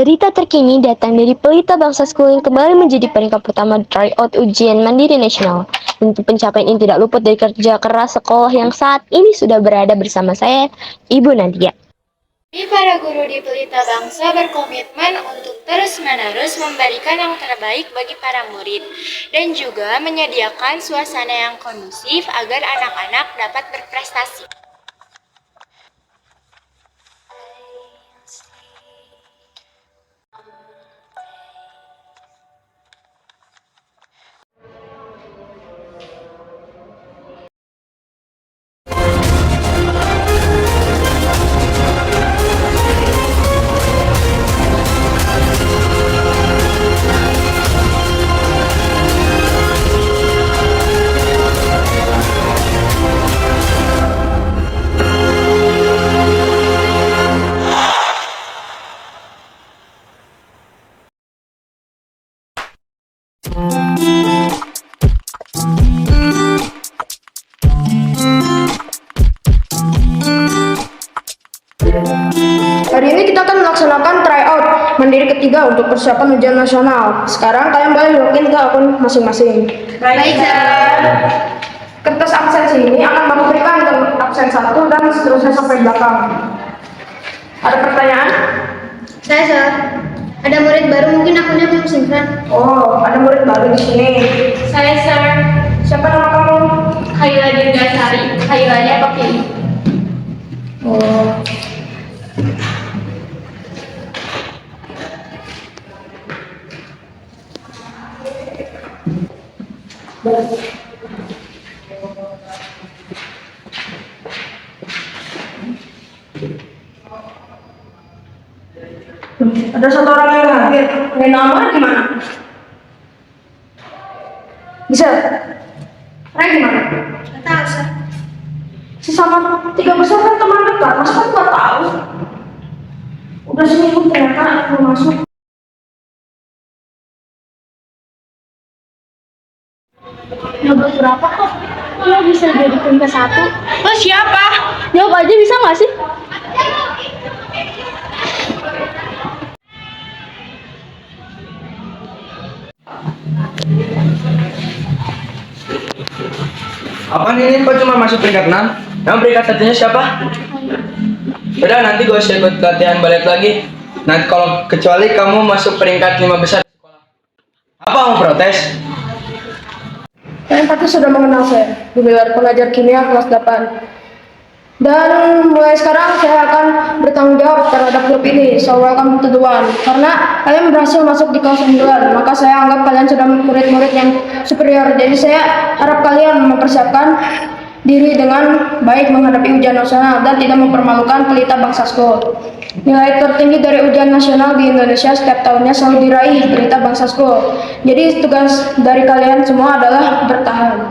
Berita terkini datang dari Pelita Bangsa School yang kembali menjadi peringkat pertama di tryout ujian mandiri nasional. Untuk pencapaian ini tidak luput dari kerja keras sekolah yang saat ini sudah berada bersama saya, Ibu Nadia. Para guru di Pelita Bangsa berkomitmen untuk terus-menerus memberikan yang terbaik bagi para murid dan juga menyediakan suasana yang kondusif agar anak-anak dapat berprestasi. Hari ini kita akan melaksanakan tryout mandiri ketiga untuk persiapan ujian nasional. Sekarang kalian boleh login ke akun masing-masing. Baik, Sir. Kertas absensi ini akan kamu berikan ke absen 1 dan seterusnya sampai belakang. Ada pertanyaan? Saya, Sir. Ada murid baru, mungkin akunnya belum sinkron. Oh, ada murid baru di sini. Saya, Sir. Siapa nama kamu? Khaila Dirgasari. Khailanya pakai I. Oh. Ada satu orang yang hadir. Nama gimana? Bisa? Ray gimana? Nggak tahu, Sir. Sesama 3 besar kan teman dekat, masa kan nggak tahu? Udah seminggu ternyata belum masuk. Nomor berapa kok? Lo bisa jadi peringkat 1? Lo siapa? Jawab aja bisa nggak sih? Apaan ini kok cuma masuk peringkat 6? Yang peringkat 1-nya siapa? Udah nanti gue ikut latihan balik lagi. Nanti kalau kecuali kamu masuk peringkat 5 besar di sekolah. Apa mau protes? Kalian pasti sudah mengenal saya, gelar pengajar kimia kelas 8. Dan mulai sekarang saya akan bertanggung jawab terhadap klub ini. So welcome to the one. Karena kalian berhasil masuk di kelas unggulan, maka saya anggap kalian sudah murid-murid yang superior. Jadi saya harap kalian mempersiapkan diri dengan baik menghadapi ujian nasional dan tidak mempermalukan Pelita Bangsa School. Nilai tertinggi dari ujian nasional di Indonesia setiap tahunnya selalu diraih Pelita Bangsa School. Jadi tugas dari kalian semua adalah bertahan.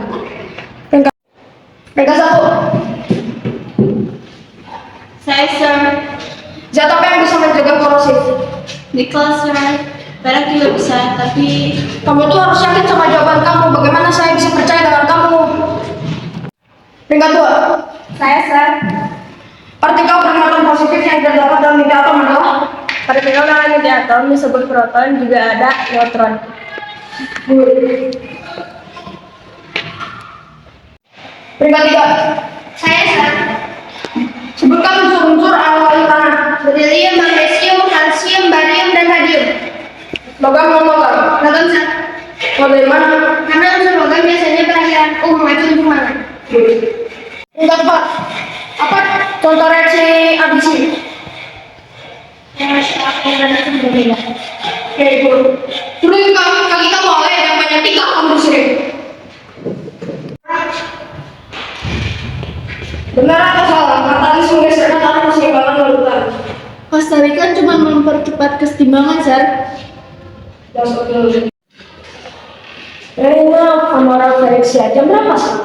Peringkat 1. Saya, Sir. Zat apa yang bisa mencegah korosif? Nicholas, Sir. Barang juga bisa, tapi Kamu tuh harus yakin sama jawaban kamu. Bagaimana saya bisa percaya dengan kamu? Peringkat 2. saya, Sir. Partikel bermuatan positif yang terdapat dalam nuklir atom adalah Partikel dalam nuklir atom disebut proton, juga ada neutron. Peringkat 3. Saya, Sir. Sebutkan unsur-unsur alkali tanah. Berilium, magnesium, kalsium, barium, dan radium. Logam non logam. Logam, Sir. Bagaimana? Karena unsur logam biasanya berakhiran mengacu untuk mana? Peringkat 4. Apa contoh reaksi adisi? Oke, Ibu. Turun kaki kamu oleh yang banyak tingkah kamu di sini. Benar atau salah? Katalis menggeserkan tanah keseimbangan lautan. Kelestarian cuma mempercepat kesetimbangan, Sir. Dan betul. Reina Amara Felixia, jam berapa sih?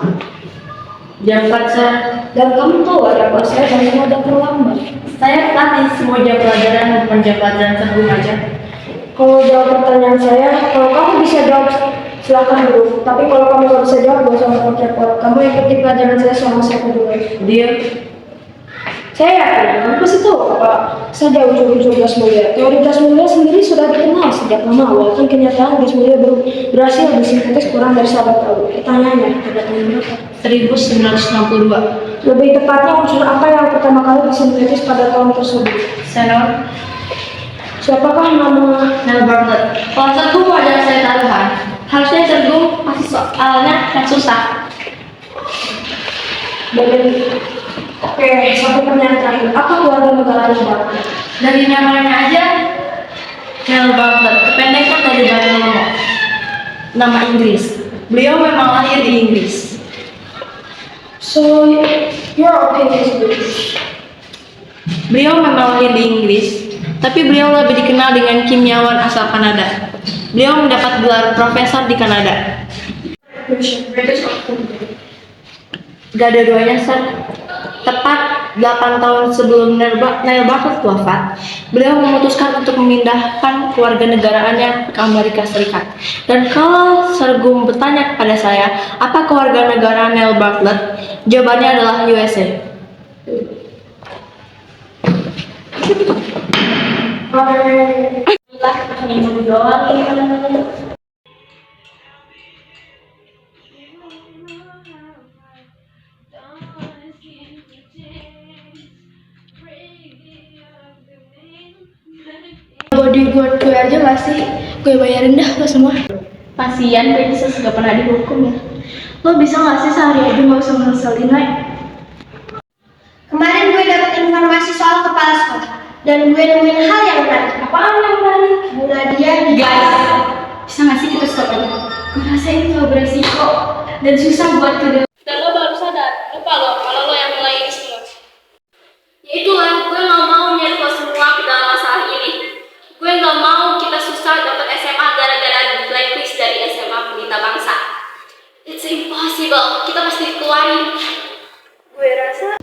Jam 4, Sir. Dan kamu tahu ada apa saya dan kamu udah terlambat. Saya latih semua jam pelajaran bukan jam pelajaran sebelum aja. Kalau jawab pertanyaan saya, kalau kamu bisa jawab silakan dulu. Tapi kalau kamu nggak bisa jawab, gak usah ngomong cepet. Kamu ikuti pelajaran saya selama 1 bulan. Dia Saya yakin, kamu pasti tahu apa saja ujung-ujung gas mulia. Teori gas mulia sendiri sudah dikenal sejak lama, walaupun kenyataan gas mulia baru berhasil disintetis kurang dari 1 tahun. Pertanyaannya, pada tahun berapa? 1962. Lebih tepatnya unsur apa yang pertama kali disintetis pada tahun tersebut? Xenon. Siapakah nama? Nel Bartlett. Kalau sergum wajar saya taruhan. Harusnya sergum pasti soalnya yang susah. Oke, satu pertanyaan terakhir. Apa keluarga negara Bartlett? Dari namanya aja, Nel Bartlett. Kependekan dari Bartolomeo. Nama Inggris. Beliau memang lahir di Inggris. So, your opinion is good. Beliau memang lahir di Inggris, tapi beliau lebih dikenal dengan kimiawan asal Kanada. Beliau mendapat gelar profesor di Kanada. Gak ada duanya, Sir. Tepat 8 tahun sebelum Nel Bartlett wafat, beliau memutuskan untuk memindahkan keluarga negaraannya ke Amerika Serikat. Dan kalau Sergum bertanya kepada saya, apa keluarga negara Nel Bartlett? Jawabannya adalah USA. Bodyguard gue aja gak sih? Gue bayarin dah lo semua. Pasien princess gak pernah dihukum ya. Lo bisa gak sih sehari aja gak usah ngeselin, Nay? Kemarin gue dapat informasi soal kepala sekolah dan gue nemuin hal yang menarik. Apaan yang menarik? Bu Nadia Guys, bisa gak sih kita stop aja? Gue rasa ini terlalu beresiko dan susah buat kedua. Dan lo baru sadar, lupa lo kalau lo yang mulai ini semua. Ya itulah, gue gak mau nyari lo semua ke dalam masalah ini. Gue gak mau kita susah dapat SMA gara-gara di blacklist dari SMA Pelita Bangsa. It's impossible, kita pasti dikeluarin. Gue rasa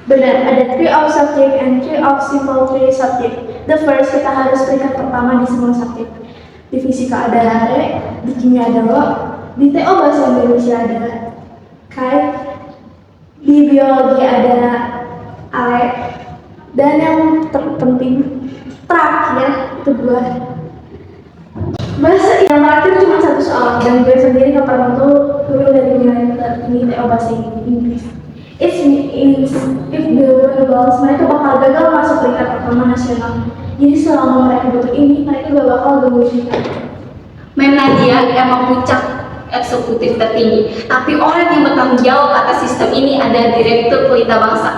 benar, ada 3 of subject and 3 of simple 3 subject. The first, kita harus peringkat pertama di semua subjek. Di fisika ada Rare, di kimia ada Lo, di TO bahasa Indonesia ada Kai, di biologi ada Ale, dan yang terpenting terakhir itu gue. Bahasa yang terakhir cuma 1 soal, dan gue sendiri gak pernah tuh turun dari nilai tertinggi TO bahasa Inggris. It means if the rebels, mereka bakal gagal masuk peringkat pertama nasional. Jadi selama mereka butuh ini, mereka gak bakal ganggu kita. Mem Nadia emang puncak eksekutif tertinggi, tapi orang yang bertanggung jawab atas sistem ini ada Direktur Pelita Bangsa.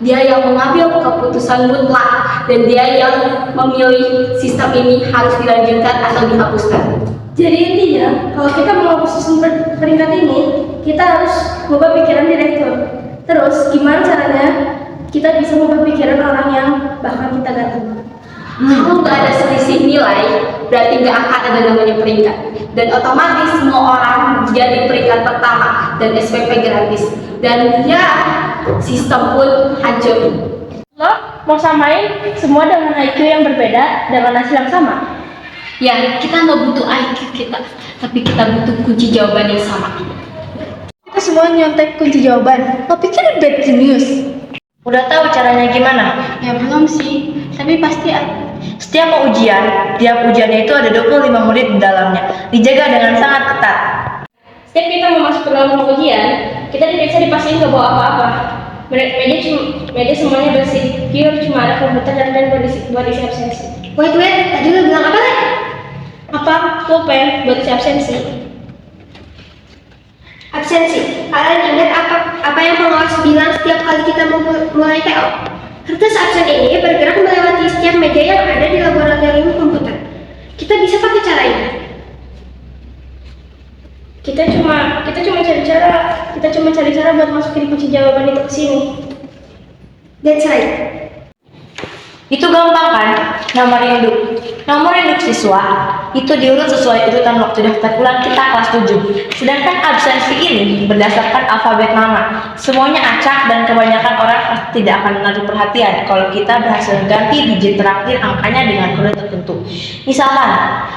Dia yang mengambil keputusan mutlak dan dia yang memilih sistem ini harus dilanjutkan atau dihapuskan. Jadi intinya, kalau kita mau sistem peringkat ini, kita harus mengubah pikiran direktur. Terus, gimana caranya kita bisa mengubah pikiran orang yang bahkan kita gak tahu? Kalau nggak ada selisih nilai, berarti nggak akan ada namanya peringkat. Dan otomatis semua orang jadi peringkat pertama dan SPP gratis. Dan ya, sistem pun hancur. Lo mau samain semua dengan IQ yang berbeda dengan hasil yang sama? Ya, kita nggak butuh IQ kita, tapi kita butuh kunci jawaban yang sama. Kita semua nyontek kunci jawaban. Lo pikir bad genius? Udah tahu caranya gimana? Ya belum sih, tapi pasti Setiap mau ujian, tiap ujiannya itu ada 25 murid di dalamnya. Dijaga dengan sangat ketat. Setiap kita mau masuk ke dalam ujian, kita diperiksa dipastiin gak bawa apa-apa. Meja semuanya bersih, pure, cuma ada komputer dan pen buat isi absensi. Wait, tadi lo bilang apa lagi? Apa? Pulpen buat isi absensi. Absensi. Kalian ingat apa yang pengawas bilang setiap kali kita mulai TO? Kertas absen ini bergerak melewati setiap meja yang ada di laboratorium komputer. Kita bisa pakai cara ini. Kita cuma cari cara buat masukin kunci jawaban itu ke sini. That's right. Itu gampang kan? Nomor induk siswa itu diurut sesuai urutan waktu daftar ulang kita kelas 7. Sedangkan absensi ini berdasarkan alfabet nama. Semuanya acak dan kebanyakan orang tidak akan menaruh perhatian kalau kita berhasil ganti digit terakhir angkanya dengan kode tertentu. Misalkan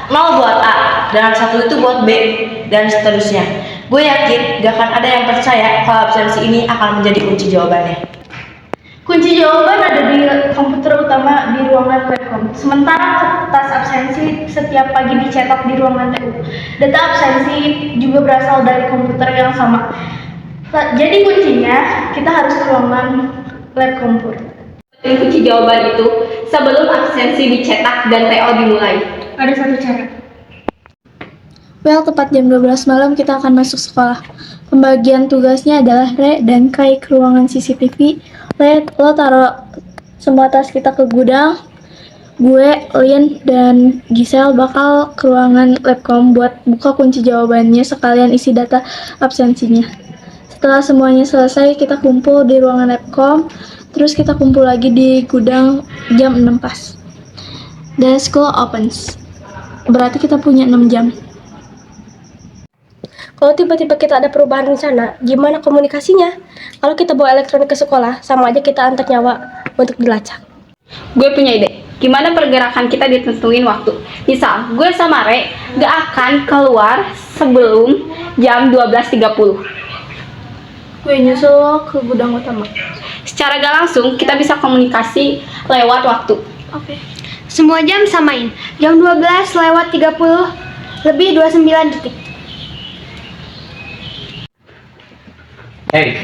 0 buat A dan 1 itu buat B dan seterusnya. Gue yakin gak akan ada yang percaya kalau absensi ini akan menjadi kunci jawabannya. Kunci jawaban ada di komputer utama di ruangan Webcom. Sementara kertas absensi setiap pagi dicetak di ruangan TU. Data absensi juga berasal dari komputer yang sama. Jadi kuncinya kita harus ke ruangan lab komputer. Kunci jawaban itu sebelum absensi dicetak dan TO dimulai. Ada satu cara. Well, tepat jam 12 malam kita akan masuk sekolah. Pembagian tugasnya adalah Re dan Kai ke ruangan CCTV. Re, lo taruh semua tas kita ke gudang. Gue, Lin, dan Giselle bakal ke ruangan Labcom buat buka kunci jawabannya sekalian isi data absensinya. Setelah semuanya selesai, kita kumpul di ruangan Labcom. Terus kita kumpul lagi di gudang jam 6 pas. Dan school opens. Berarti kita punya 6 jam. Kalau tiba-tiba kita ada perubahan rencana, gimana komunikasinya? Kalau kita bawa elektronik ke sekolah, sama aja kita antar nyawa untuk dilacak. Gue punya ide. Gimana pergerakan kita ditentuin waktu? Misal, gue sama Re gak akan keluar sebelum jam 12.30. Gue nyusul lo ke gudang utama. Secara gak langsung, kita bisa komunikasi lewat waktu. Oke. Semua jam samain. Jam 12:30 lebih 29 detik. Hey,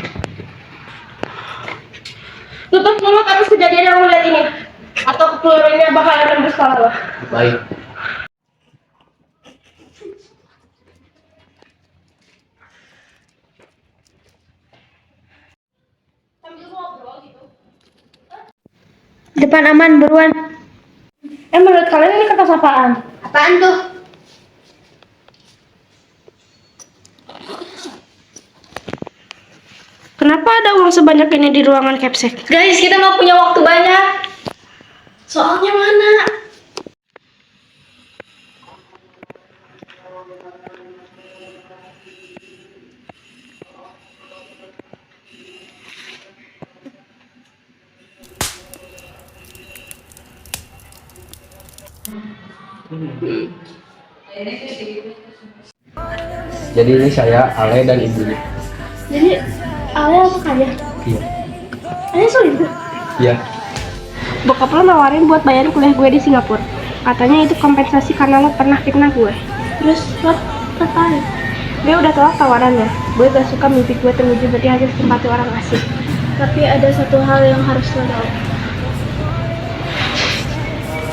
Tutup mulut atas kejadian yang lo lihat ini. Atau pelurunya bakalan nembus kepala lo. baik. Depan aman, buruan. Menurut kalian ini kertas apaan? Apaan tuh? Kenapa ada uang sebanyak ini di ruangan Capsek? Guys, kita nggak punya waktu banyak. Soalnya mana? Jadi ini saya, Ale, dan ibunya. Jadi, Ale apa kaya? Iya. Ale selingkuh. Iya. Bokap lo nawarin buat bayarin kuliah gue di Singapura. Katanya itu kompensasi karena lo pernah fitnah gue. Terus, lo tertarik? Gue udah tolak tawarannya. Gue gak suka mimpi gue terwujud di hasil tempati orang asing. Tapi ada satu hal yang harus lo tahu.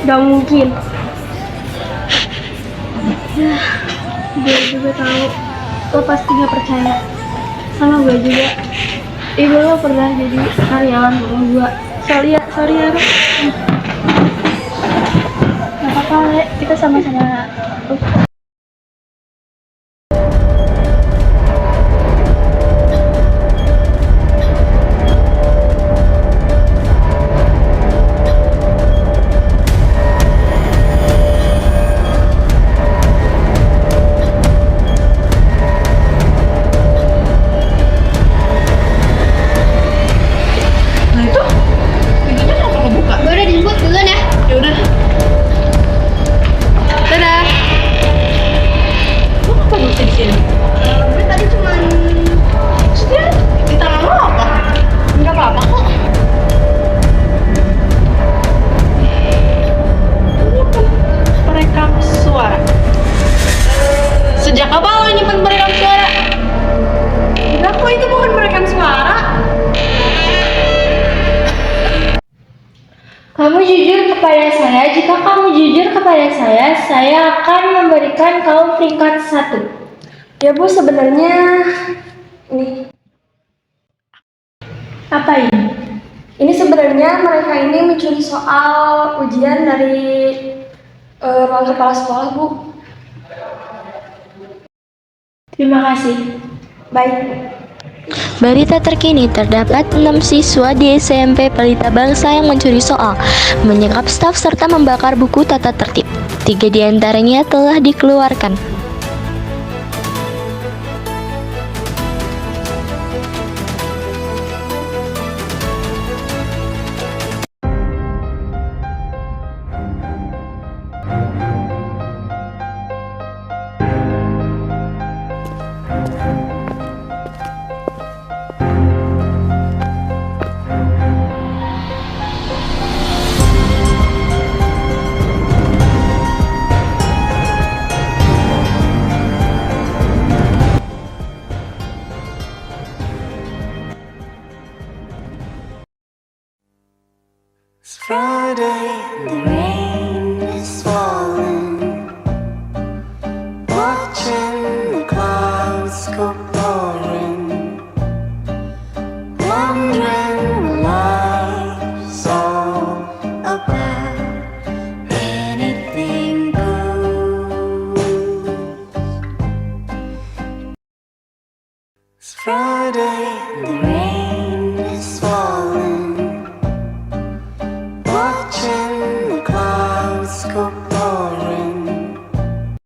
Gak mungkin. Gue juga tahu lo pasti gak percaya. Sama gue juga. Ibu lo pernah jadi karyawan rumah gue. Sorry ya, Re. Gak apa-apa, Le. Kita sama-sama. Gue udah dijemput duluan ya. Yaudah. Dadah. Lo kenapa bisa di sini? Gue tadi cuman Maksudnya di tangan lo apa? Enggak apa-apa kok. Ini kan perekam suara. Sejak kapan lo nyimpen perekam suara? Enggak kok, itu bukan perekam suara. Kamu jujur kepada saya. Jika kamu jujur kepada saya akan memberikan kamu peringkat 1. Ya Bu, sebenarnya ini Apa ini? ini sebenarnya mereka ini mencuri soal ujian dari ruang kepala sekolah, Bu. Terima kasih. Baik. Berita terkini, terdapat 6 siswa di SMP Pelita Bangsa yang mencuri soal, menyekap staf serta membakar buku tata tertib. 3 diantaranya telah dikeluarkan. Friday, the